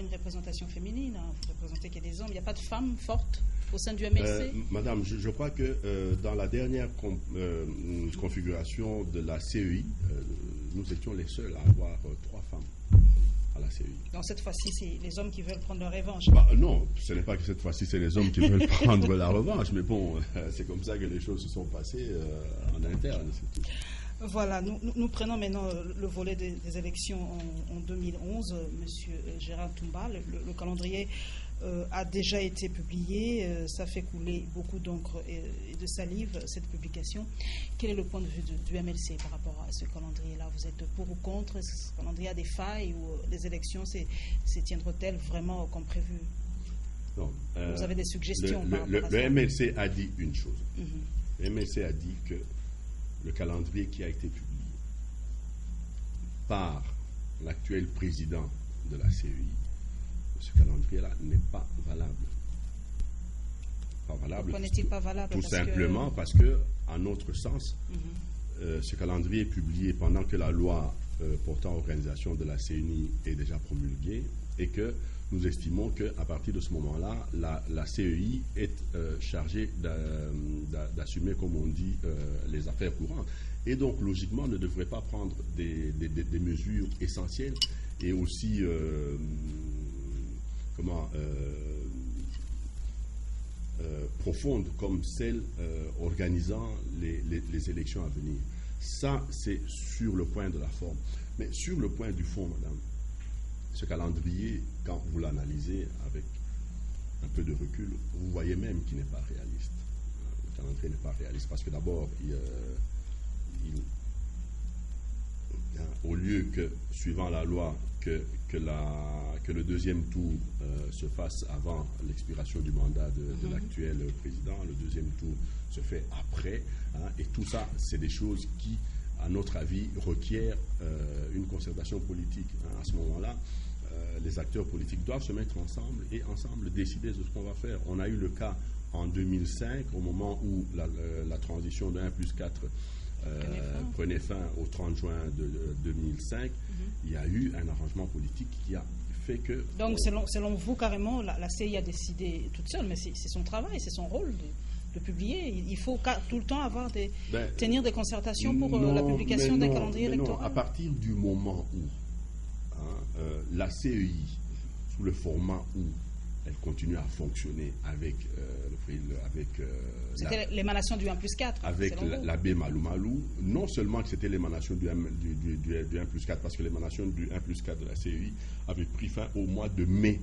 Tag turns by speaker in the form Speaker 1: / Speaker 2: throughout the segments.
Speaker 1: une représentation féminine. Vous représentez qu'il y a des hommes. Il n'y a pas de femmes fortes au sein du MLC?
Speaker 2: Madame, je crois que dans la dernière configuration de la CEI, nous étions les seuls à avoir 3 femmes à la CEI.
Speaker 1: Donc cette fois-ci, c'est les hommes qui veulent prendre leur revanche.
Speaker 2: Non, ce n'est pas que cette fois-ci, c'est les hommes qui veulent prendre la revanche. Mais bon, c'est comme ça que les choses se sont passées en interne, c'est tout.
Speaker 1: Voilà, nous prenons maintenant le volet des élections en 2011. Monsieur Gérard Toumba, le calendrier a déjà été publié. Ça fait couler beaucoup d'encre et de salive, cette publication. Quel est le point de vue du MLC par rapport à ce calendrier-là? Vous êtes pour ou contre? Est-ce que ce calendrier a des failles ou les élections se tiendront-elles vraiment comme prévu?
Speaker 2: Non,
Speaker 1: vous avez des suggestions par rapport à ça?
Speaker 2: Le MLC a dit une chose. Le MLC a dit que le calendrier qui a été publié par l'actuel président de la CEI, ce calendrier-là n'est pas valable. Pas valable.
Speaker 1: Pourquoi n'est-il pas valable?
Speaker 2: Tout simplement parce que, à notre sens, ce calendrier est publié pendant que la loi portant organisation de la CENI est déjà promulguée et que nous estimons qu'à partir de ce moment-là, la CEI est chargée d'assumer, comme on dit, les affaires courantes. Et donc, logiquement, ne devrait pas prendre des mesures essentielles et aussi, profondes comme celles organisant les élections à venir. Ça, c'est sur le point de la forme. Mais sur le point du fond, madame, ce calendrier, quand vous l'analysez avec un peu de recul, vous voyez même qu'il n'est pas réaliste. Le calendrier n'est pas réaliste parce que d'abord, au lieu que, suivant la loi, que le deuxième tour se fasse avant l'expiration du mandat de l'actuel président, le deuxième tour se fait après. Et tout ça, c'est des choses qui, à notre avis, requiert une concertation politique. À ce moment-là, les acteurs politiques doivent se mettre ensemble et ensemble décider de ce qu'on va faire. On a eu le cas en 2005, au moment où la transition de 1+4 prenait fin au 30 juin de 2005. Il y a eu un arrangement politique qui a fait que...
Speaker 1: Donc, selon vous, carrément, la CEI a décidé toute seule, mais c'est son travail, c'est son rôle de publier. Il faut tout le temps avoir tenir des concertations pour la publication d'un calendrier électoral.
Speaker 2: Non, à partir du moment où la CEI, sous le format où elle continue à fonctionner avec
Speaker 1: c'était l'émanation du 1+4.
Speaker 2: Avec l'abbé Malou Malou, non seulement que c'était l'émanation du 1+4, parce que l'émanation du 1+4 de la CEI avait pris fin au mois de mai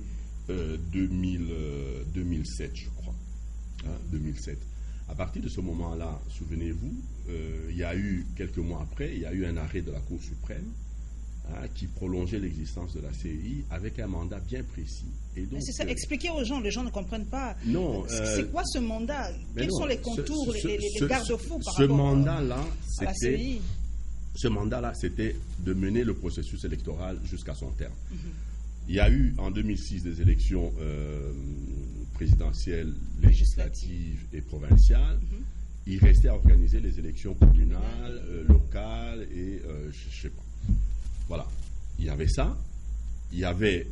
Speaker 2: 2007, je crois. 2007. À partir de ce moment-là, souvenez-vous, il y a eu, quelques mois après, il y a eu un arrêt de la Cour suprême qui prolongeait l'existence de la CEI avec un mandat bien précis. Et donc,
Speaker 1: c'est ça, expliquez aux gens, les gens ne comprennent pas.
Speaker 2: Non,
Speaker 1: c'est quoi ce mandat? Quels sont les contours, les garde-fous par
Speaker 2: ce
Speaker 1: rapport
Speaker 2: mandat-là,
Speaker 1: à la CEI?
Speaker 2: Ce mandat-là, c'était de mener le processus électoral jusqu'à son terme. Il y a eu en 2006 des élections présidentielles, législatives et provinciales. Il restait à organiser les élections communales, locales et je ne sais pas. Voilà, il y avait ça, il y avait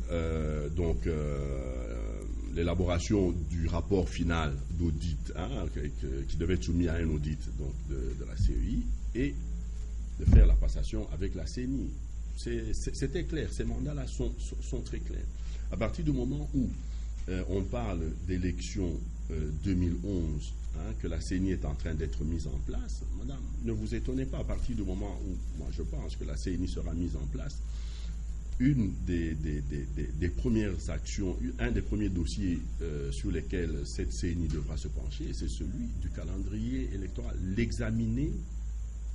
Speaker 2: l'élaboration du rapport final d'audit qui devait être soumis à un audit donc, de la CEI et de faire la passation avec la CENI. C'était clair, ces mandats-là sont très clairs. À partir du moment où on parle d'élections 2011, que la CENI est en train d'être mise en place, madame, ne vous étonnez pas, à partir du moment où, moi je pense que la CENI sera mise en place, une des premières actions, un des premiers dossiers sur lesquels cette CENI devra se pencher, c'est celui du calendrier électoral. L'examiner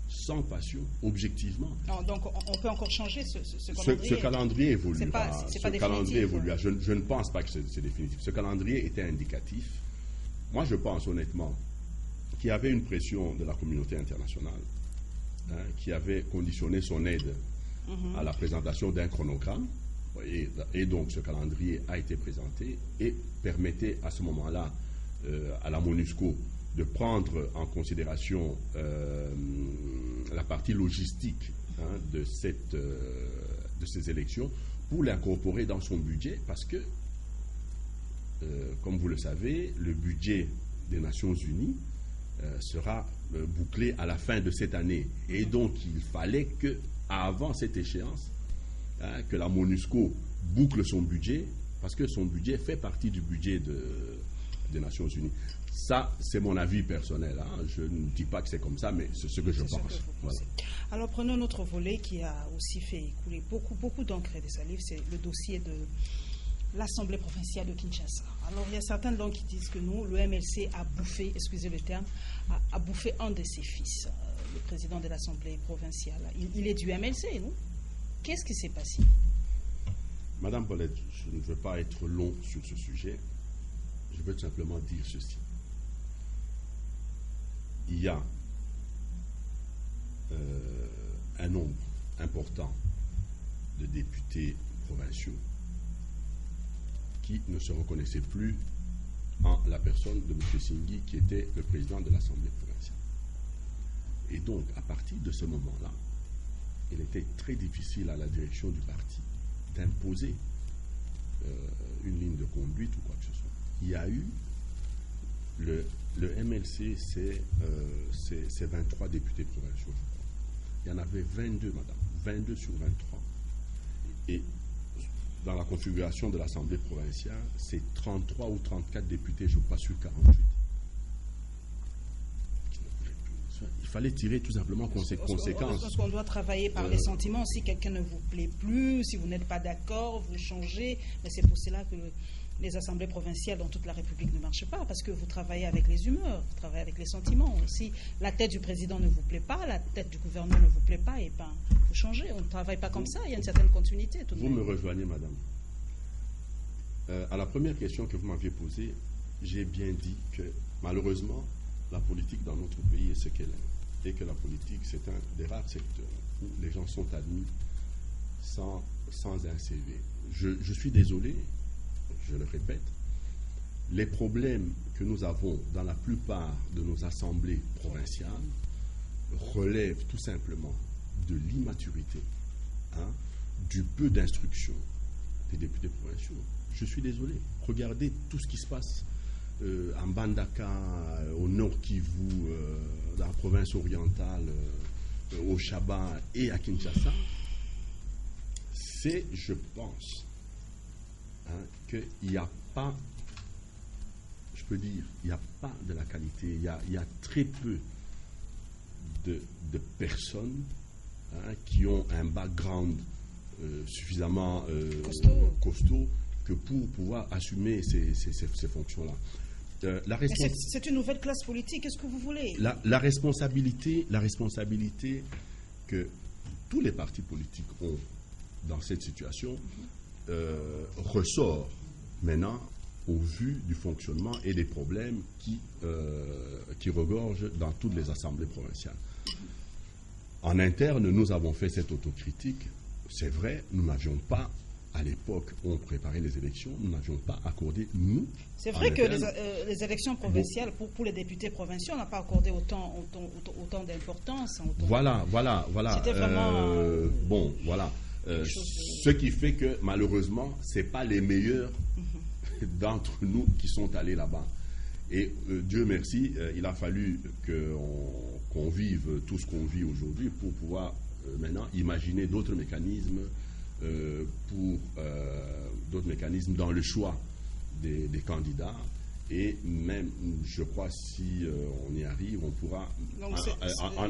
Speaker 2: sans passion, objectivement.
Speaker 1: Non, donc on peut encore changer ce calendrier.
Speaker 2: Ce calendrier évolue.
Speaker 1: C'est pas
Speaker 2: calendrier évolue.
Speaker 1: Ouais.
Speaker 2: Je ne pense pas que c'est définitif. Ce calendrier était indicatif. Moi, je pense honnêtement qu'il y avait une pression de la communauté internationale qui avait conditionné son aide à la présentation d'un chronogramme. Et donc, ce calendrier a été présenté et permettait à ce moment-là à la MONUSCO de prendre en considération la partie logistique de ces élections pour l'incorporer dans son budget, parce que, comme vous le savez, le budget des Nations Unies sera bouclé à la fin de cette année. Et donc, il fallait que, avant cette échéance, que la MONUSCO boucle son budget, parce que son budget fait partie du budget des Nations Unies. Ça, c'est mon avis personnel. Je ne dis pas que c'est comme ça, mais c'est ce que je pense. Voilà.
Speaker 1: Alors, prenons notre volet qui a aussi fait couler beaucoup d'encre et de salive, c'est le dossier de l'Assemblée provinciale de Kinshasa. Alors, il y a certains langues qui disent que nous, le MLC a bouffé, excusez le terme, a bouffé un de ses fils, le président de l'Assemblée provinciale. Il est du MLC, non? Qu'est-ce qui s'est passé?
Speaker 2: Madame Paulette, je ne veux pas être long sur ce sujet. Je veux tout simplement dire ceci. Il y a un nombre important de députés provinciaux qui ne se reconnaissaient plus en la personne de M. Singhi, qui était le président de l'Assemblée provinciale. Et donc, à partir de ce moment-là, il était très difficile à la direction du parti d'imposer une ligne de conduite ou quoi que ce soit. Il y a eu le MLC, c'est 23 députés provinciaux, je crois. Il y en avait 22, madame, 22 sur 23. Et dans la configuration de l'Assemblée provinciale, c'est 33 ou 34 députés, je crois, sur 48. Il fallait tirer tout simplement conséquences.
Speaker 1: Parce qu'on doit travailler par les sentiments. Si quelqu'un ne vous plaît plus, si vous n'êtes pas d'accord, vous changez. Mais c'est pour cela que les assemblées provinciales dans toute la République ne marchent pas, parce que vous travaillez avec les humeurs, vous travaillez avec les sentiments. Si la tête du président ne vous plaît pas, la tête du gouverneur ne vous plaît pas, et ben, vous changez. On ne travaille pas comme ça, il y a une certaine continuité. Tout de
Speaker 2: vous
Speaker 1: même.
Speaker 2: Me rejoignez, madame. À la première question que vous m'aviez posée, j'ai bien dit que malheureusement, la politique dans notre pays est ce qu'elle est. Et que la politique, c'est un des rares secteurs où les gens sont admis sans un CV. Je suis désolé, je le répète, les problèmes que nous avons dans la plupart de nos assemblées provinciales relèvent tout simplement de l'immaturité, du peu d'instruction des députés provinciaux. Je suis désolé. Regardez tout ce qui se passe en Bandaka, au Nord Kivu, dans la province orientale, au Chaba et à Kinshasa. C'est, je pense, qu'il n'y a pas, je peux dire, il n'y a pas de la qualité. Il y a très peu de personnes qui ont un background suffisamment costaud que pour pouvoir assumer ces fonctions-là.
Speaker 1: C'est une nouvelle classe politique, qu'est-ce que vous voulez?
Speaker 2: La responsabilité que tous les partis politiques ont dans cette situation ressort maintenant au vu du fonctionnement et des problèmes qui regorgent dans toutes les assemblées provinciales. En interne, nous avons fait cette autocritique. C'est vrai, nous n'avions pas, à l'époque où on préparait les élections, nous n'avions pas accordé, nous...
Speaker 1: C'est vrai que les élections provinciales, pour les députés provinciaux, on n'a pas accordé autant d'importance.
Speaker 2: Voilà.
Speaker 1: C'était vraiment...
Speaker 2: voilà. Ce qui fait que, malheureusement, ce n'est pas les meilleurs d'entre nous qui sont allés là-bas. Et Dieu merci, il a fallu qu'on vive tout ce qu'on vit aujourd'hui pour pouvoir maintenant imaginer d'autres mécanismes dans le choix des candidats. Et même, je crois, si on y arrive, on pourra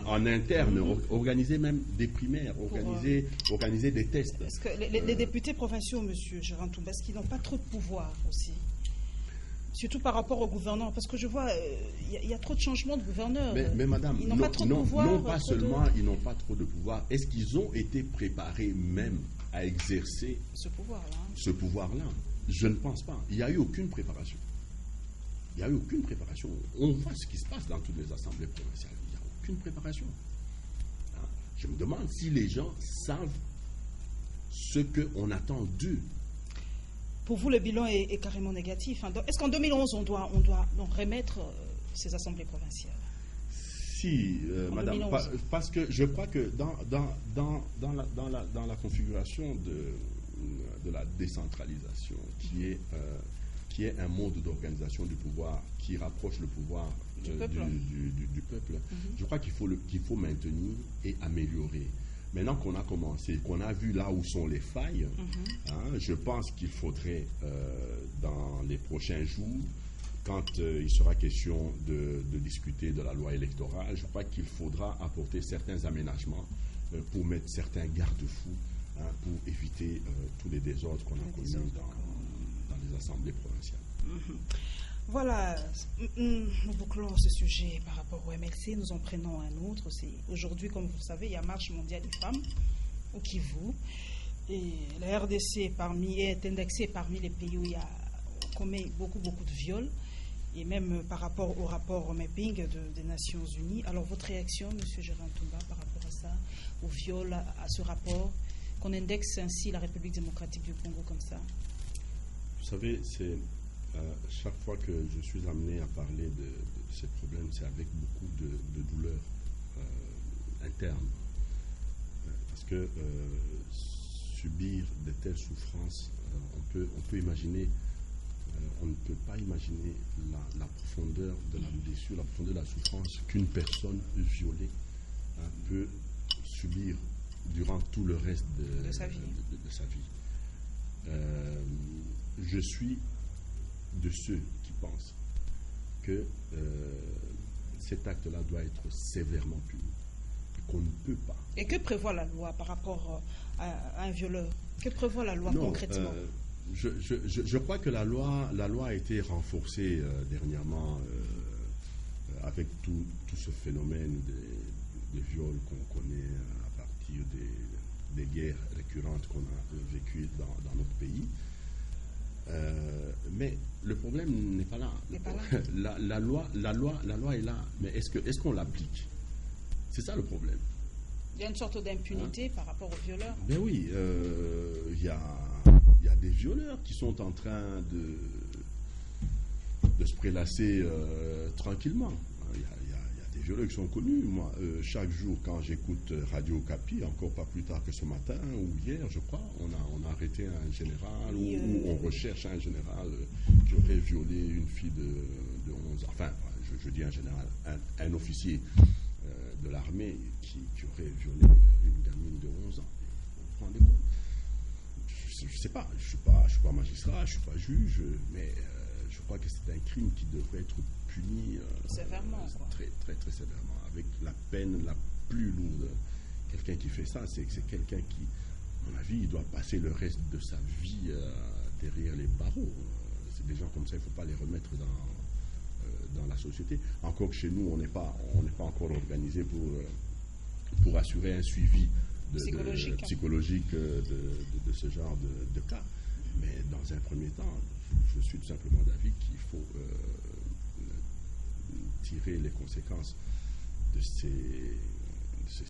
Speaker 2: en interne organiser même des primaires, organiser des tests.
Speaker 1: Est-ce que les députés provinciaux, M. Gérard Toumba, est-ce qu'ils n'ont pas trop de pouvoir aussi? Surtout par rapport au gouvernement, parce que je vois, il y a trop de changements de gouverneurs.
Speaker 2: Mais madame,
Speaker 1: ils n'ont pas trop de pouvoir.
Speaker 2: Non, pas seulement ils n'ont pas trop de pouvoir. Est-ce qu'ils ont été préparés même à exercer ce pouvoir-là? Je ne pense pas. Il n'y a eu aucune préparation. On voit ce qui se passe dans toutes les assemblées provinciales. Il n'y a aucune préparation. Je me demande si les gens savent ce qu'on attend d'eux.
Speaker 1: Pour vous, le bilan est carrément négatif. Est-ce qu'en 2011, on doit donc remettre ces assemblées provinciales?
Speaker 2: Si, madame, parce que je crois que dans la configuration de la décentralisation, qui est un mode d'organisation du pouvoir qui rapproche le pouvoir du peuple. Je crois qu'il faut maintenir et améliorer. Maintenant qu'on a commencé, qu'on a vu là où sont les failles, je pense qu'il faudrait, dans les prochains jours, quand il sera question de discuter de la loi électorale, je crois qu'il faudra apporter certains aménagements pour mettre certains garde-fous, pour éviter tous les désordres qu'on a connus dans les assemblées provinciales.
Speaker 1: Voilà, nous bouclons ce sujet par rapport au MLC. Nous en prenons un autre. Aujourd'hui, comme vous le savez, il y a Marche mondiale des femmes au Kivu. Et la RDC est indexée parmi les pays où il y a commet beaucoup de viols. Et même par rapport au rapport mapping des Nations Unies. Alors, votre réaction, M. Gérard Toumba, par rapport à ça, au viol, à ce rapport, qu'on indexe ainsi la République démocratique du Congo comme ça?
Speaker 2: Vous savez, c'est chaque fois que je suis amené à parler de ces problèmes, c'est avec beaucoup de douleur interne. Parce que subir de telles souffrances, on peut imaginer, on ne peut pas imaginer la profondeur de la blessure, la profondeur de la souffrance qu'une personne violée peut subir durant tout le reste de sa vie. Je suis de ceux qui pensent que cet acte-là doit être sévèrement puni, qu'on ne peut pas.
Speaker 1: Et que prévoit la loi par rapport à un violeur? Que prévoit la loi concrètement?
Speaker 2: Je crois que la loi a été renforcée dernièrement avec tout ce phénomène des viols qu'on connaît à partir des guerres récurrentes qu'on a vécues dans notre pays. Mais le problème n'est pas là. La loi est là, mais est-ce qu'on l'applique? C'est ça le problème.
Speaker 1: Il y a une sorte d'impunité par rapport aux violeurs.
Speaker 2: Ben oui, il y a des violeurs qui sont en train de se prélasser tranquillement. Il y a des violeurs qui sont connus. Moi, chaque jour, quand j'écoute Radio Okapi, encore pas plus tard que ce matin ou hier, je crois, on a arrêté un général ou on recherche un général qui aurait violé une fille de 11 ans. Enfin, je dis un général, un officier de l'armée qui aurait violé une gamine de 11 ans. Vous vous rendez compte? Je ne sais pas, je suis pas magistrat, je ne suis pas juge, mais je crois que c'est un crime qui devrait être puni
Speaker 1: sévèrement,
Speaker 2: très, très, très sévèrement, avec la peine la plus lourde. Quelqu'un qui fait ça, c'est quelqu'un qui, à mon avis, il doit passer le reste de sa vie derrière les barreaux. C'est des gens comme ça, il ne faut pas les remettre dans la société. Encore que chez nous, on n'est pas encore organisé pour assurer un suivi psychologique de ce genre de cas. Mais dans un premier temps, je suis tout simplement d'avis qu'il faut tirer les conséquences de